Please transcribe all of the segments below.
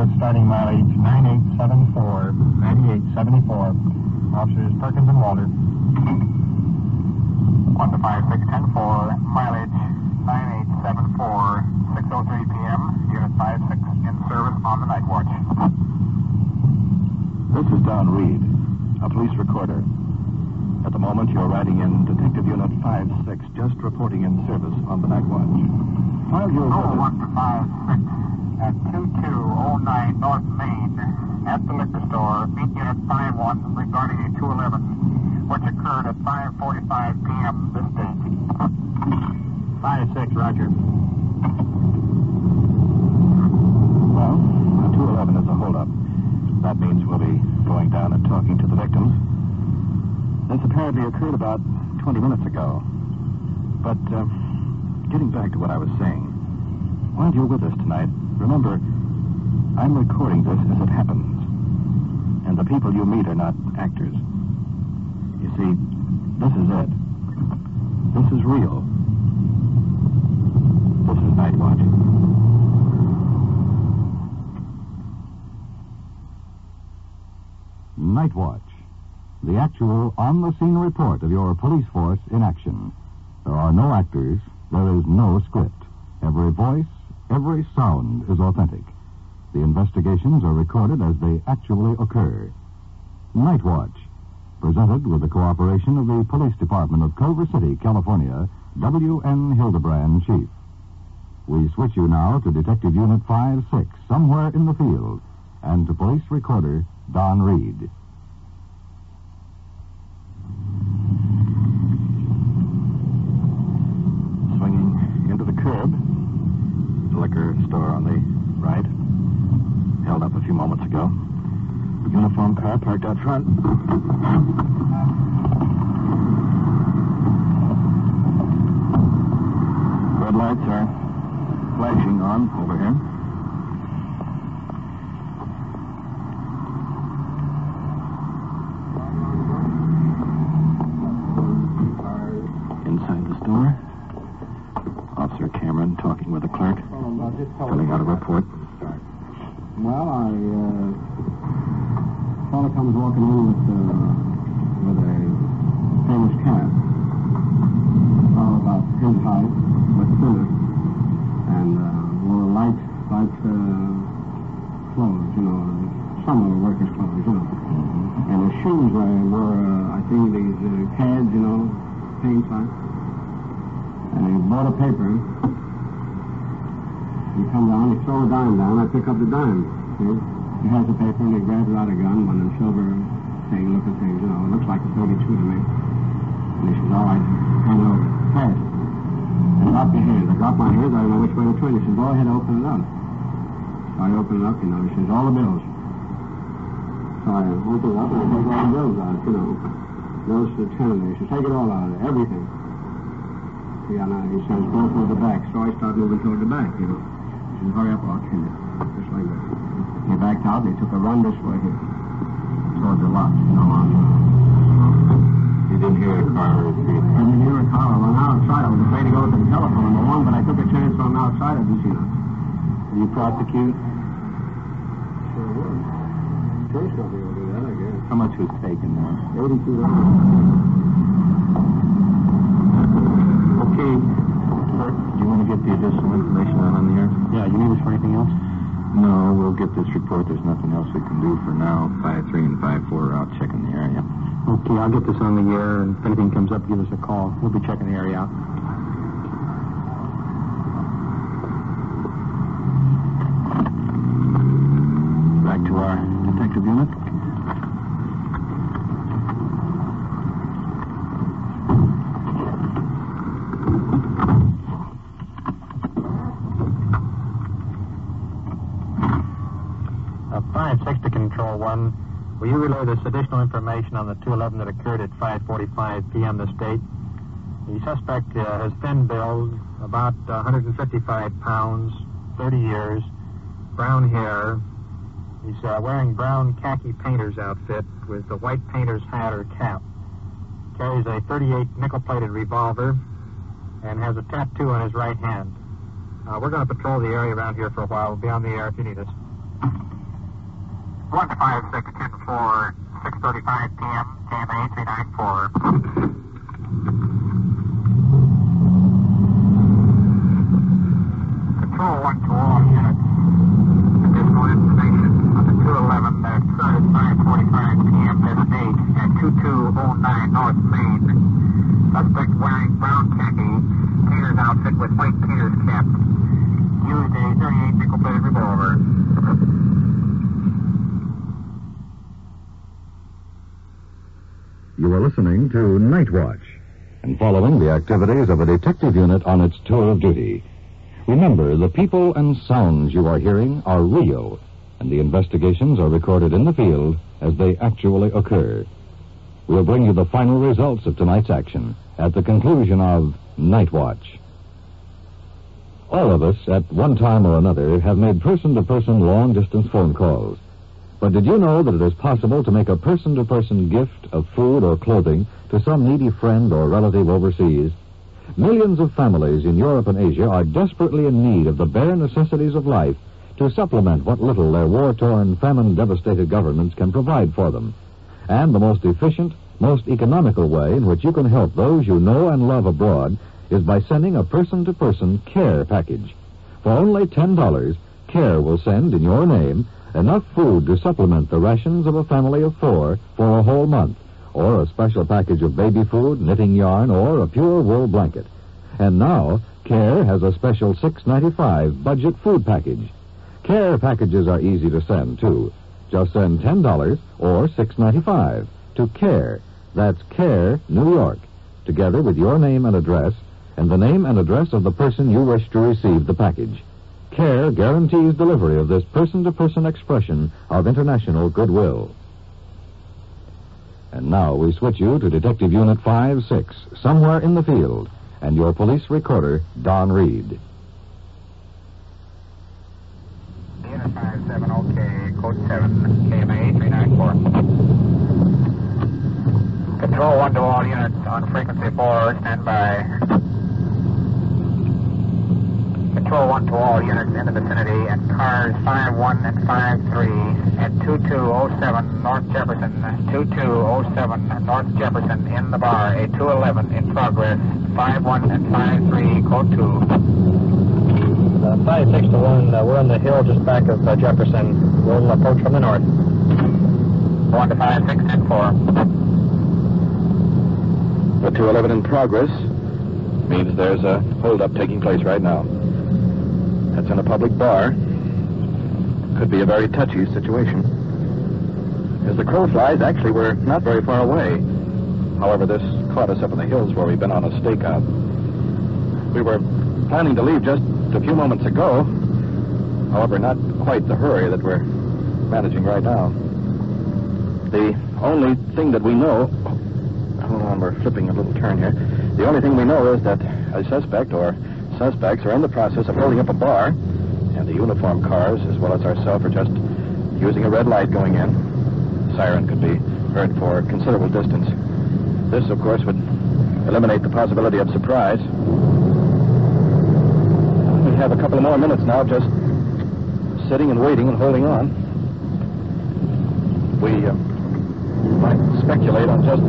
Clear starting mileage 9874, 9874. Officers Perkins and Walter. 1 to 5610-4, mileage 9874, 6:03 p.m. Unit 56 in service on the Nightwatch. This is Donn Reed, a police recorder. At the moment, you're riding in Detective Unit 56, just reporting in service on the Nightwatch. While you're with us... 1 to 56 at 2209 North Main at the liquor store. Meet Unit 51 regarding a 211, which occurred at 5:45 p.m. this day. 5-6, Roger. Well, a 211 is a holdup. That means we'll be going down and talking to the victims. This apparently occurred about 20 minutes ago. But, getting back to what I was saying, while you're with us tonight, remember, I'm recording this as it happens. And the people you meet are not actors. You see, this is it. This is real. This is Nightwatch. Nightwatch, the actual on-the-scene report of your police force in action. There are no actors. There is no script. Every voice, every sound is authentic. The investigations are recorded as they actually occur. Nightwatch, presented with the cooperation of the Police Department of Culver City, California, W.N. Hidebrande, Chief. We switch you now to Detective Unit 56, somewhere in the field, and to police recorder Donn Reed. Swinging into the curb, the liquor store on the right, held up a few moments ago. Uniform car parked out front. Red lights are flashing on over here. Inside the store, Officer Cameron talking with the clerk, filling out a report. Well, fellow comes walking in with a famous cat. All about his height, but thinner, and wore light clothes, summer workers' clothes, And his shoes were, I think, these pads, paint sign. And he bought a paper. He comes down, he throws a dime down, I pick up the dime. See? He has the paper and he grabs out a gun, one of them silver looking things, it looks like a 32 to me. And he says, all right, hand it over. Pass it. And drop your hands. I drop my hands, I don't know which way to turn. He says, go ahead, open it up. So I open it up, he says, all the bills. So I open it up and I take all the bills out, Bills to the 10 of them. He says, take it all out of there, everything. Yeah, now he says, go toward the back. So I start moving toward the back, He says, hurry up, I'll kill you. Just like that. He backed out and he took a run this way here. Towards the lot, You didn't hear a car or a street? I didn't hear a car. I went outside. I was afraid to go to the telephone, number one, but I took a chance on outside. I didn't see nothing. Will you prosecute? Sure would. Insurance company will do that, I guess. How much was taken now? $82. Okay. Clerk, do you want to get the additional information on the air? Yeah, you need us for anything else? No, we'll get this report. There's nothing else we can do for now. 5-3 and 5-4 are out checking the area. Okay, I'll get this on the air, and if anything comes up, give us a call. We'll be checking the area out. Back to our detective unit. Six to Control 1. Will you relay this additional information on the 211 that occurred at 5:45 p.m. this date? The suspect has thin build, about 155 pounds, 30 years, brown hair. He's wearing brown khaki painter's outfit with a white painter's hat or cap. Carries a .38 nickel-plated revolver and has a tattoo on his right hand. We're going to patrol the area around here for a while. We'll be on the air if you need us. 1 to 5, 6, 10 to 4, 6:35 p.m., KMA 394. Control 1 to all units. Additional information on the 211 that occurred at 5:45 p.m. this date at 2209 North Main. Suspect wearing brown khaki, painter's outfit with white painter's cap. Used a 38 nickel-plated revolver. You are listening to Nightwatch and following the activities of a detective unit on its tour of duty. Remember, the people and sounds you are hearing are real, and the investigations are recorded in the field as they actually occur. We'll bring you the final results of tonight's action at the conclusion of Nightwatch. All of us, at one time or another, have made person-to-person long-distance phone calls. But did you know that it is possible to make a person-to-person gift of food or clothing to some needy friend or relative overseas? Millions of families in Europe and Asia are desperately in need of the bare necessities of life to supplement what little their war-torn, famine-devastated governments can provide for them. And the most efficient, most economical way in which you can help those you know and love abroad is by sending a person-to-person care package. For only $10, CARE will send, in your name, enough food to supplement the rations of a family of 4 for a whole month, or a special package of baby food, knitting yarn, or a pure wool blanket. And now, CARE has a special $6.95 budget food package. CARE packages are easy to send, too. Just send $10 or $6.95 to CARE. That's CARE, New York, together with your name and address, and the name and address of the person you wish to receive the package. CARE guarantees delivery of this person-to-person expression of international goodwill. And now we switch you to Detective Unit 5-6, somewhere in the field, and your police recorder, Donn Reed. Unit 57, okay, code 7, KMA 394. Control 1 to all units on frequency 4, stand by. Control 1 to all units in the vicinity and cars 51 and 53 at 2207 North Jefferson, 2207 North Jefferson in the bar, a 211 in progress, 51 and 53, code 2. 5-6 to 1, we're on the hill just back of Jefferson. We'll approach from the north. 1 to 5, 6, 10, 4. The 211 in progress means there's a holdup taking place right now. That's in a public bar. Could be a very touchy situation. As the crow flies, actually, we're not very far away. However, this caught us up in the hills where we've been on a stakeout. We were planning to leave just a few moments ago. However, not quite the hurry that we're managing right now. The only thing that we know... Hold on, we're flipping a little turn here. The only thing we know is that a suspect or suspects are in the process of holding up a bar, and the uniformed cars, as well as ourselves, are just using a red light going in. The siren could be heard for a considerable distance. This, of course, would eliminate the possibility of surprise. We have a couple of more minutes now just sitting and waiting and holding on. We might speculate on just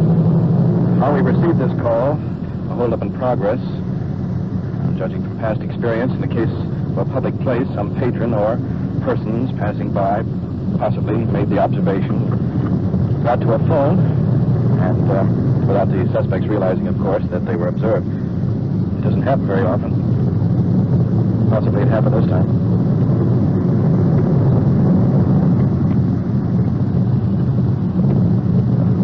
how we received this call, a holdup in progress. Judging from past experience, in the case of a public place, some patron or persons passing by possibly made the observation, got to a phone, and without the suspects realizing, of course, that they were observed. It doesn't happen very often. Possibly it happened this time.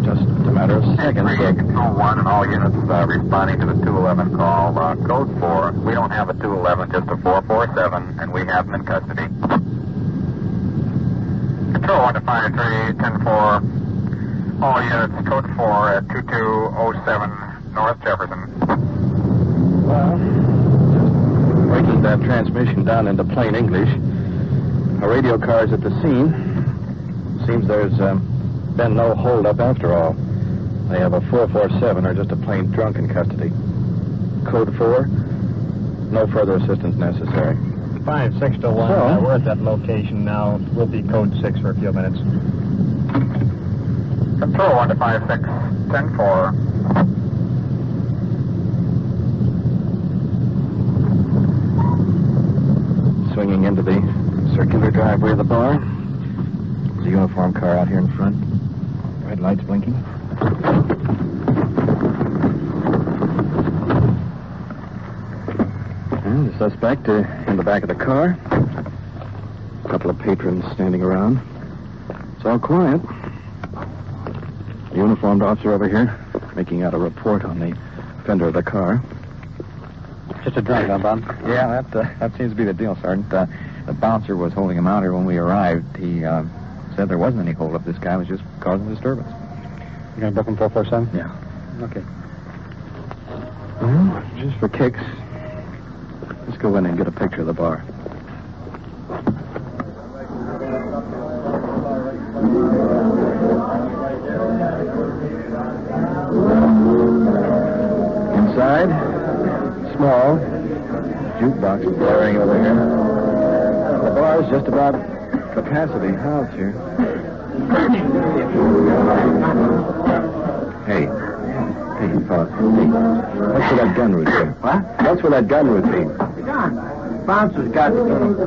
Just a matter of seconds. Control 1 and all units responding to the 211 call. Code 4. We don't have a 211, just a 447, and we have them in custody. Control 1 to 53, 10-4. All units, code 4 at 2207 North Jefferson. Well, just breaking that transmission down into plain English. Our radio car's at the scene. Seems there's been no holdup after all. They have a 447 or just a plain drunk in custody. Code 4, no further assistance necessary. 5-6 to 1, we're at that location now. We'll be code 6 for a few minutes. Control 1 to 56, 10-4. Swinging into the circular driveway of the bar. There's a uniformed car out here in front. Red lights blinking. And the suspect in the back of the car. A couple of patrons standing around. It's all quiet. The uniformed officer over here making out a report on the fender of the car. Just a drunk, huh, Bob? Yeah, that seems to be the deal, Sergeant. The bouncer was holding him out here when we arrived. He said there wasn't any holdup. This guy was just causing disturbance. You gonna book him 447? Yeah. Okay. Well, just for kicks, let's go in and get a picture of the bar. Inside, small, jukebox blaring over here. The bar is just about capacity housed here. Hey, fella. Hey, what's for that gun routine? What? What's for that gun routine? The gun. Bouncer's got the gun.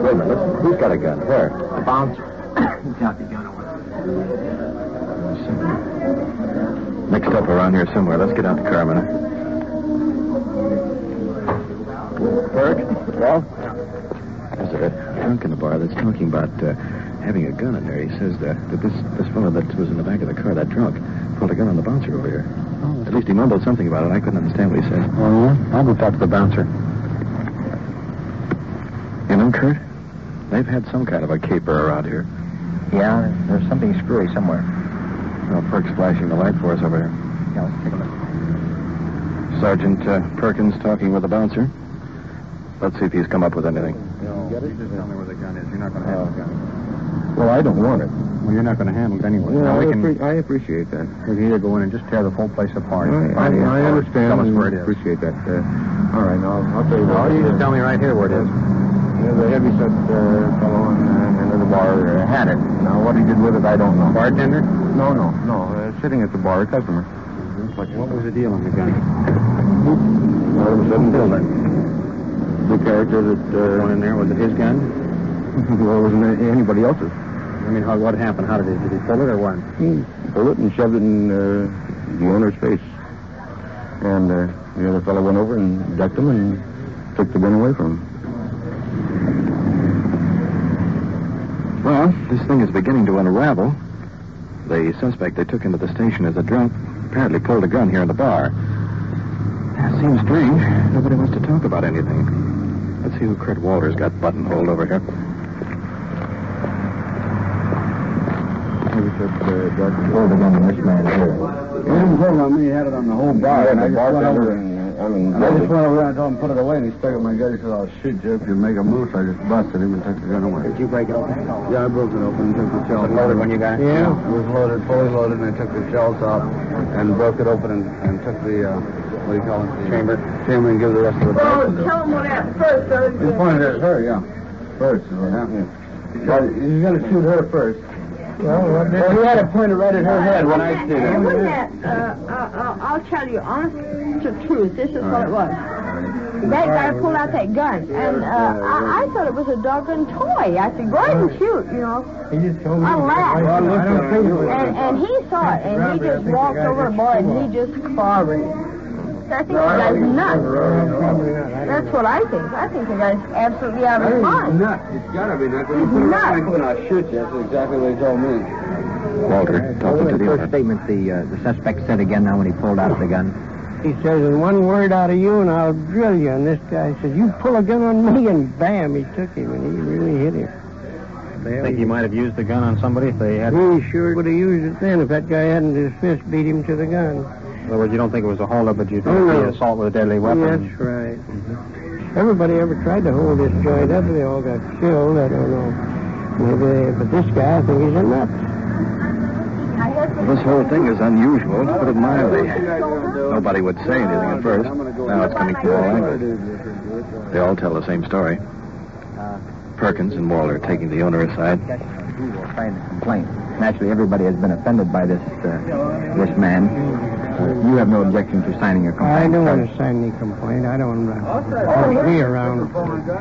Wait a minute, listen. Who's got a gun? Where? The bouncer. He's got the gun over Mixed up around here somewhere. Let's get out the car a minute. Perk? Well? There's a drunk in the bar that's talking about having a gun in there. He says that this fellow that was in the back of the car, that drunk, pulled a gun on the bouncer over here. Oh. At least he mumbled something about it. I couldn't understand what he said. Oh, yeah? I'll go talk to the bouncer. You know, Kurt? They've had some kind of a caper around here. Yeah, there's something screwy somewhere. Well, Perk's flashing the light for us over here. Yeah, let's take a look. Sergeant Perkins talking with the bouncer. Let's see if he's come up with anything. Get it? Just tell me where the gun is. You're not going to handle the gun. Well, I don't want it. Well, you're not going to handle it anyway. Yeah, Now, I appreciate that. We can either go in and just tear the whole place apart. I understand. Tell us where it is. Appreciate that. All right, now, I'll tell you what. You just tell me right here where it is. The heavyset fellow in the bar had it. Now, what he did with it, I don't know. Bartender? No. Sitting at the bar, a customer. What was the deal on the gun? All of a sudden, killed it. The character that... One in there, was it his gun? Well, it wasn't anybody else's. I mean, what happened? How did he pull it or what? He pulled it and shoved it in the owner's face. And the other fellow went over and ducked him and took the gun away from him. Well, this thing is beginning to unravel. The suspect they took into the station as a drunk apparently pulled a gun here in the bar. That seems strange. Nobody wants to talk about anything. Let's see who Kurt Walter's got buttonholed over here. Maybe should pull the gun on this man here. He didn't pull it on me. He had it on the whole bar. Yeah, the bartender and I just went over there and told him to put it away, and he stuck at my gun. He said, I'll shoot you if you make a move. So I just busted him and took the gun away. Did you break it open? Yeah, I broke it open and took the shells. Was it loaded when you got it? Yeah, it was loaded, fully loaded, and I took the shells out and broke it open and took the, what do you call it? The chamber and give the rest of the Well, tell him what happened first, sir. He pointed at her, yeah. First is what happened. He's going to shoot her first. Well, he had it pointed right at her head when I did it. Wasn't that, I'll tell you honest to truth, this is what it was. That guy pulled out that gun, and I thought it was a doggone toy. I said, go ahead and shoot, you know. He just told me. I laughed. And And he saw it, and he just walked over the bar, and he just clobbered it. I think the guy's nuts. That's what I think. I think the guy's absolutely out of his mind. Nuts. It's got to be nuts. When you put it right and I'll shoot you. That's exactly what he told me. Walter, talking to the First other. statement the suspect said again now when he pulled out the gun. He says, in one word out of you, and I'll drill you. And this guy says, you pull a gun on me, and bam, he took him, and he really hit him. Think he might have used the gun on somebody if they had... He sure would have used it then if that guy hadn't his fist beat him to the gun. In other words, you don't think it was a holdup, but you think it was an assault with a deadly weapon? That's right. Everybody ever tried to hold this joint up, they all got killed. I don't know. Maybe but this guy, I think he's a nut. This whole thing is unusual, to put it mildly. Nobody would say anything at first. Now it's coming from all angles. They all tell the same story. Perkins and Walter taking the owner aside. We'll sign the complaint. Naturally, everybody has been offended by this man. You have no objection to signing a complaint? I don't want to sign any complaint. I don't want to be around.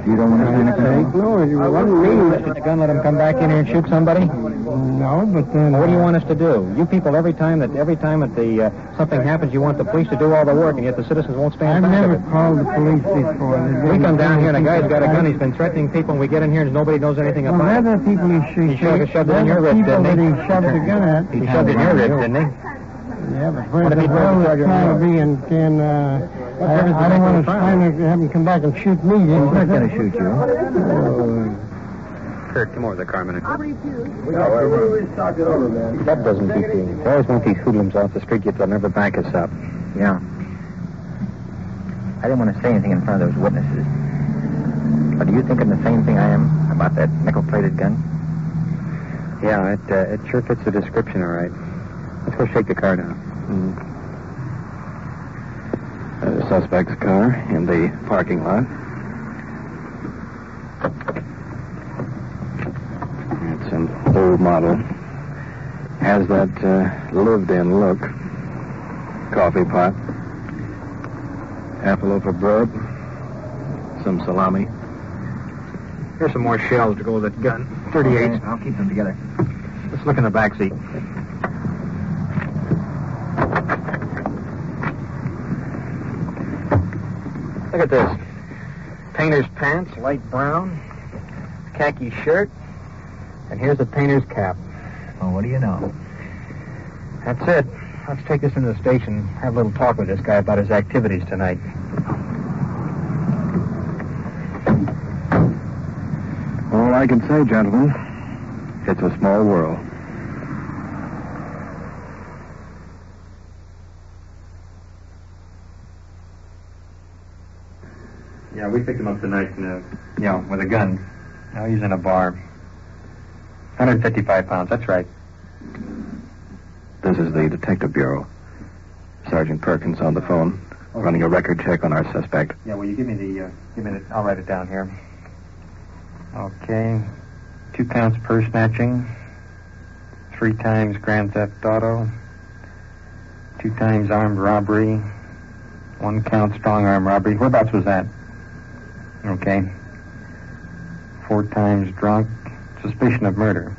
You don't want to sign a complaint? No, it wasn't me. Mr. Gun, let him come back in here and shoot somebody? No, but then... What do you want us to do? You people, every time that something happens, you want the police to do all the work, and yet the citizens won't stand I've back never of it. called the police before. We come down here, and a guy's got a gun. He's been threatening people, and we get in here, and nobody knows anything Well, about they're it. the people he shoved it in your ribs, didn't he? He shoved the gun at. He shoved it in your ribs, didn't he? Yeah, but where's the hell is trying to be and can... I don't want to have him come back and shoot me. He's not going to shoot you. Kurt, come over the car a minute. That doesn't beat the... They always want these hoodlums off the street yet they'll never back us up. Yeah. I didn't want to say anything in front of those witnesses. But are you thinking the same thing I am about that nickel-plated gun? Yeah, it sure fits the description, all right. Let's go shake the car down. The suspect's car in the parking lot. It's an old model. Has that lived-in look. Coffee pot. Half a loaf of bread. Some salami. Here's some more shells to go with that gun. 38. Okay, I'll keep them together. Let's look in the back seat. Look at this. Painter's pants, light brown. Khaki shirt. And here's the painter's cap. Well, what do you know? That's it. Let's take this into the station, have a little talk with this guy about his activities tonight. All I can say, gentlemen, it's a small world. Yeah, we picked him up tonight, with a gun. Now he's in a bar. 155 pounds, that's right. This is the Detective Bureau. Sergeant Perkins on the phone, running a record check on our suspect. Yeah, will you give me the, I'll write it down here. Okay. 2 counts purse snatching. 3 times grand theft auto. 2 times armed robbery. 1 count strong arm robbery. Whereabouts was that? Okay. 4 times drunk. Suspicion of murder.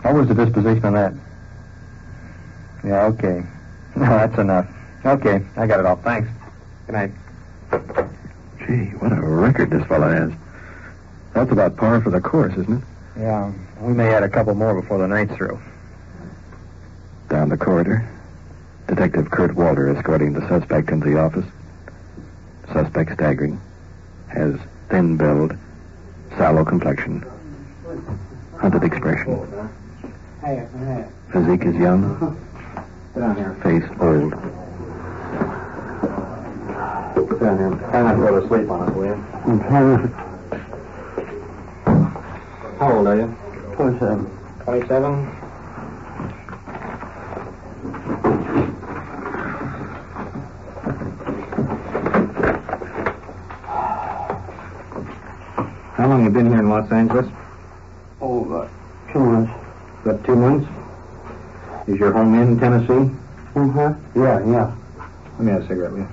What was the disposition on that? Yeah, okay. No, that's enough. Okay, I got it all. Thanks. Good night. Gee, what a record this fella has. That's about par for the course, isn't it? Yeah, we may add a couple more before the night's through. Down the corridor, Detective Kurt Walter escorting the suspect into the office. Suspect staggering. Has thin build, sallow complexion. Hunted expression. Physique is young. Face old. Sit down here. Try not to go to sleep on us, will you? I'm trying. How old are you? 27. 27? How long have you been here in Los Angeles? Oh, about 2 months. About 2 months? Is your home in Tennessee? Uh-huh. Yeah. Let me have a cigarette, will you?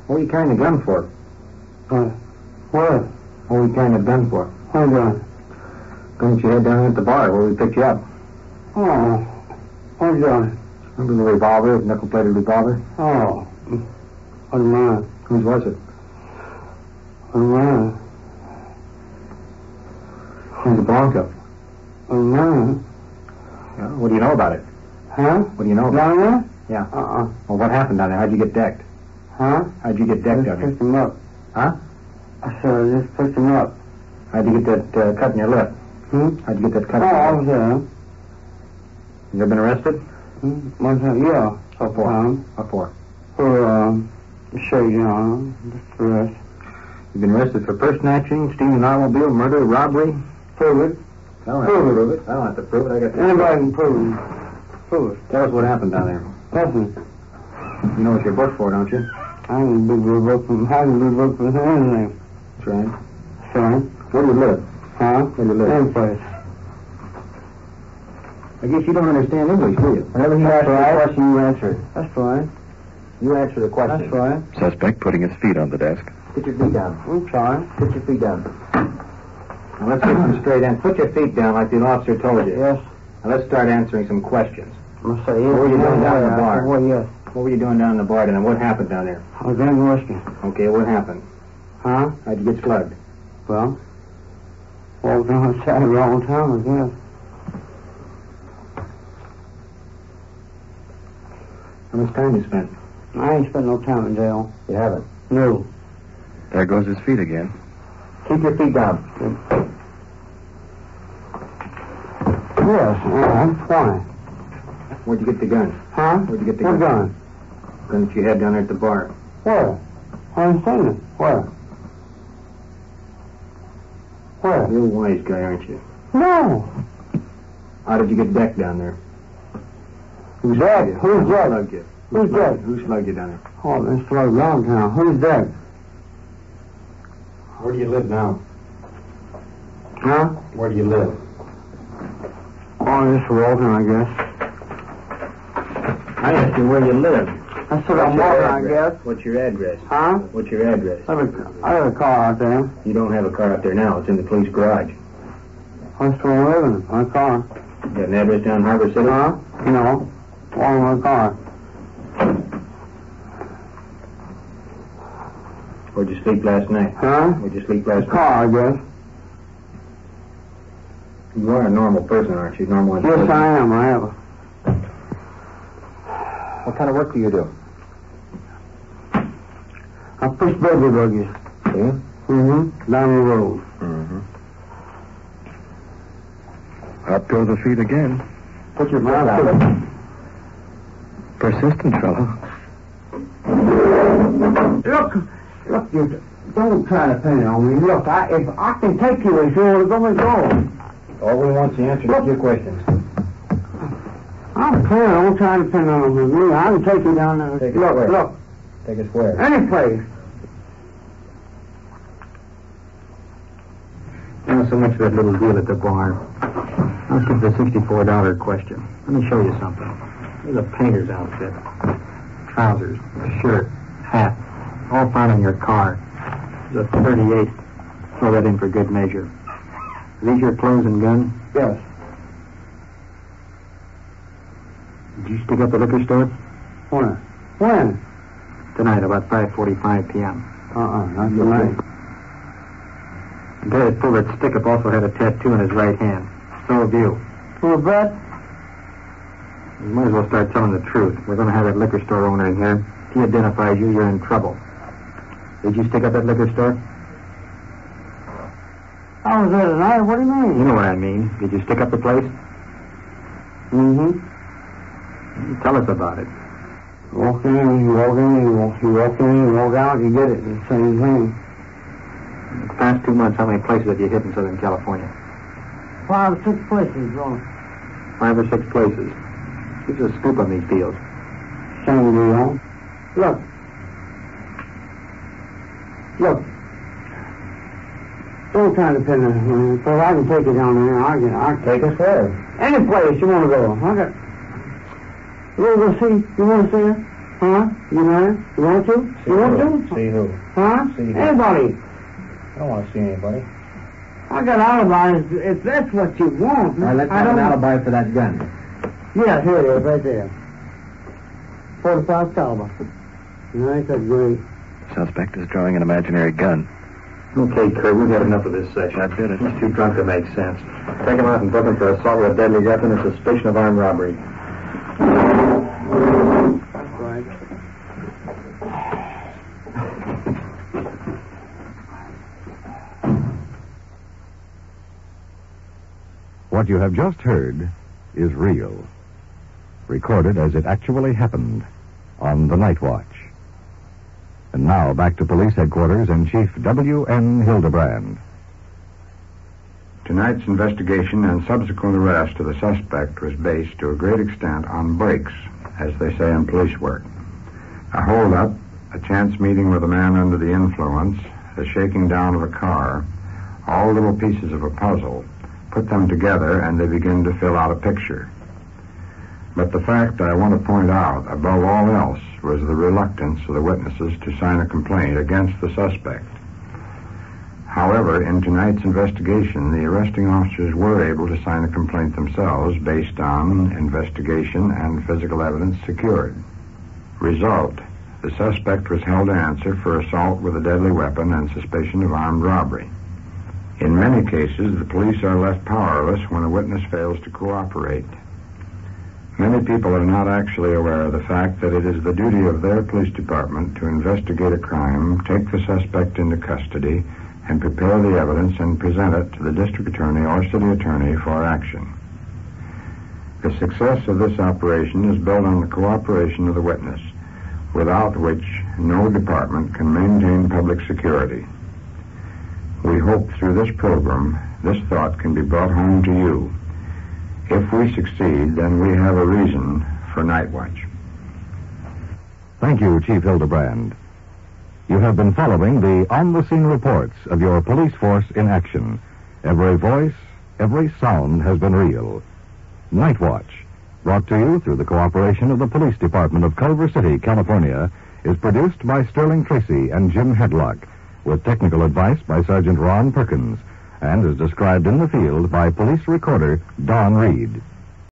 What were you carrying a gun for? What? What were you carrying a gun for? Hold on. Couldn't you head down at the bar where we picked you up? Oh. Hold on. Remember the revolver, the nickel-plated revolver? Oh. Hold on. Whose was it? Hold on. Who's the Bronco? Hold on. Yeah, what do you know about it? Huh? What do you know about Down there? it? Yeah. Uh-uh. Well, what happened down there? How'd you get decked? Huh? How'd you get decked Just down there? picked him up. Huh? I said, I just picked him up. How'd you get that cut in your lip? How'd you get that cut in I your was lip? there. You ever been arrested? One time, yeah. What for? What for? For, shaking on just the rest. You've been arrested for purse snatching, stealing an automobile, murder, robbery? Prove it. I don't have to prove it. I don't have to prove it. I got to... Anybody can prove it. Prove it. Tell us what happened down there. Nothing. You know what you're booked for, don't you? I can be revoked from anything. That's right. That's right. Where do you live? Huh? Where do you live? Any place. I guess you don't understand English, do you? Whenever he asks you a question, you answer it. That's right. You answer the question. That's right. Suspect putting his feet on the desk. Put your feet down. I'm sorry. Put your feet down. Now let's get some straight in. Put your feet down like the officer told you. Yes. Now let's start answering some questions. I'm going to say yes. What were you doing down in the bar? Well, yes. What were you doing down in the bar and what happened down there? I was drinking whiskey. Okay, what happened? Huh? How'd you get slugged? Well, walked on the side of the wrong time, I guess. How much time you spent? I ain't spent no time in jail. You haven't. No. There goes his feet again. Keep your feet down. Yes, I'm fine. Where'd you get the gun? Huh? Where'd you get the What gun? gun? Gun that you had down there at the bar. Where? I ain't seen it. Where? Where? You're a wise guy, aren't you? No. How did you get decked down there? Who's dead? Who's dead? Slugged you? Who's dead? Who slugged you down there? Oh, this slugged downtown. Who's dead? Where do you live now? Huh? Where do you live? Oh, this Walton, I guess. I asked you where you live. That's what I'm walking, I guess. What's your address? Huh? What's your address? I have a car out there. You don't have a car out there now. It's in the police garage. That's where I'm living. My car. You got an address down Harbor City? Huh? No. All in my car. Where'd you sleep last night? Huh? Where'd you sleep last night? Car, I guess. You are a normal person, aren't you? Normal. Yes, I am. I have a... What kind of work do you do? I push baby buggies. Yeah? Mm-hmm. Down the road. Mm-hmm. Up go the feet again. Put your foot down. Persistent fellow. Look, you don't try to pin it on me. Look, if I can take you if you want to go, we go. All we want is the answer to your questions. I'm clear. Don't try to pin it on me. I can take you down there. Take us where? Look. Take us where? Any place. Not so much that little deal at the bar. Let's get the $64 question. Let me show you something. Here's a painter's outfit. Trousers, a shirt, hat, all found in your car. There's a .38. Throw that in for good measure. Are these your clothes and gun? Yes. Did you stick up the liquor store? When? When? Tonight, about 5:45 p.m. Not tonight. The guy that pulled that stick-up also had a tattoo in his right hand. So have you. For a bet? You might as well start telling the truth. We're going to have that liquor store owner in here. If he identifies you, you're in trouble. Did you stick up that liquor store? I was there tonight. What do you mean? You know what I mean. Did you stick up the place? Mm-hmm. Tell us about it. Walk in, you walk in, you walk in, you walk out, you get it. It's the same thing. In the past 2 months, how many places have you hit in Southern California? 5 or 6 places, John. 5 or 6 places. Give us a scoop on these deals. Same deal. Look. Don't try to pin it on me, because I can take it down there. I can Take us where? any place you want to go. You want to go see? You want to see her? Huh? You married? You want to? You want to? See who? Huh? See who? Anybody. I don't want to see anybody. I got alibis if that's what you want. All right, let's I have don't an alibi for that gun. Yeah, here it is, right there. 45 caliber. Ain't that great? Suspect is drawing an imaginary gun. Okay, Kurt, we've had enough of this session. I did it. He's too drunk to make sense. Take him out and book him for assault with a deadly weapon and suspicion of armed robbery. That's right. What you have just heard is real. Recorded as it actually happened on the Nightwatch. And now back to police headquarters and Chief W.N. Hidebrande. Tonight's investigation and subsequent arrest of the suspect was based to a great extent on breaks, as they say in police work. A hold-up, a chance meeting with a man under the influence, the shaking down of a car, all little pieces of a puzzle, put them together and they begin to fill out a picture. But the fact I want to point out, above all else, was the reluctance of the witnesses to sign a complaint against the suspect. However, in tonight's investigation, the arresting officers were able to sign a complaint themselves based on investigation and physical evidence secured. Result, the suspect was held to answer for assault with a deadly weapon and suspicion of armed robbery. In many cases, the police are left powerless when a witness fails to cooperate. Many people are not actually aware of the fact that it is the duty of their police department to investigate a crime, take the suspect into custody, and prepare the evidence and present it to the district attorney or city attorney for action. The success of this operation is built on the cooperation of the witness, without which no department can maintain public security. We hope through this program, this thought can be brought home to you. If we succeed, then we have a reason for Nightwatch. Thank you, Chief Hidebrande. You have been following the on-the-scene reports of your police force in action. Every voice, every sound has been real. Nightwatch, brought to you through the cooperation of the Police Department of Culver City, California, is produced by Sterling Tracy and Jim Hedlock, with technical advice by Sergeant Ron Perkins, and is described in the field by police recorder Donn Reed.